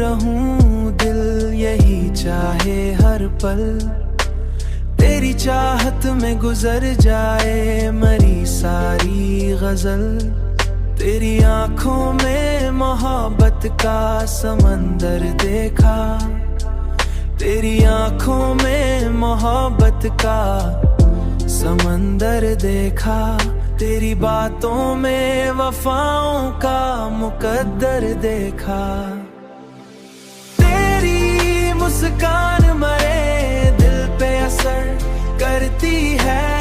रहूं, दिल यही चाहे हर पल। तेरी चाहत में गुजर जाए मरी सारी गजल। तेरी आंखों में मोहब्बत का समंदर देखा। तेरी आंखों में मोहब्बत का समंदर देखा। तेरी बातों में वफाओं का मुकद्दर देखा। तेरी मुस्कान मरे दिल पे असर करती है।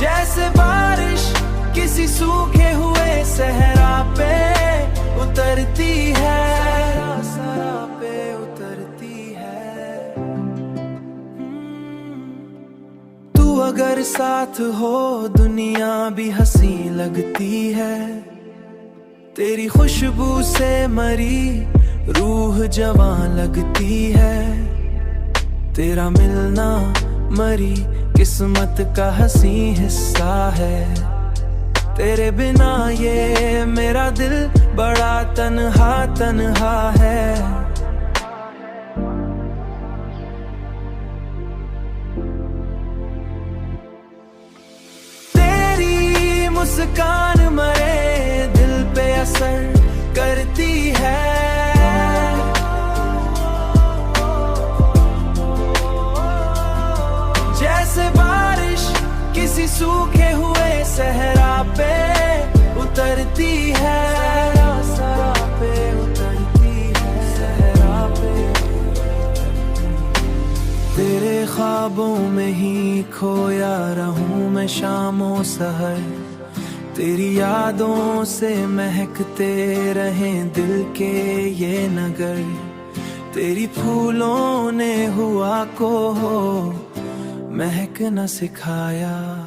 जैसे बारिश किसी सूखे हुए सहरा पे उतरती है। सहरा पे उतरती है। तू अगर साथ हो दुनिया भी हंसी लगती है। तेरी खुशबू से मरी रूह जवां लगती है। तेरा मिलना मरी किस्मत का हंसी हिस्सा है। तेरे बिना ये मेरा दिल बड़ा तन्हा तन्हा है। तेरी मुस्कान मरे दिल पे असर करती है। जैसे बारिश किसी सूखे हुए सहरा पे उतरती है। सहरा पे उतरती है। सहरा पे। तेरे ख्वाबों में ही खोया रहूं मैं शामों सहर। तेरी यादों से महकते रहें दिल के ये नगर। तेरी फूलों ने हुआ को महक न सिखाया।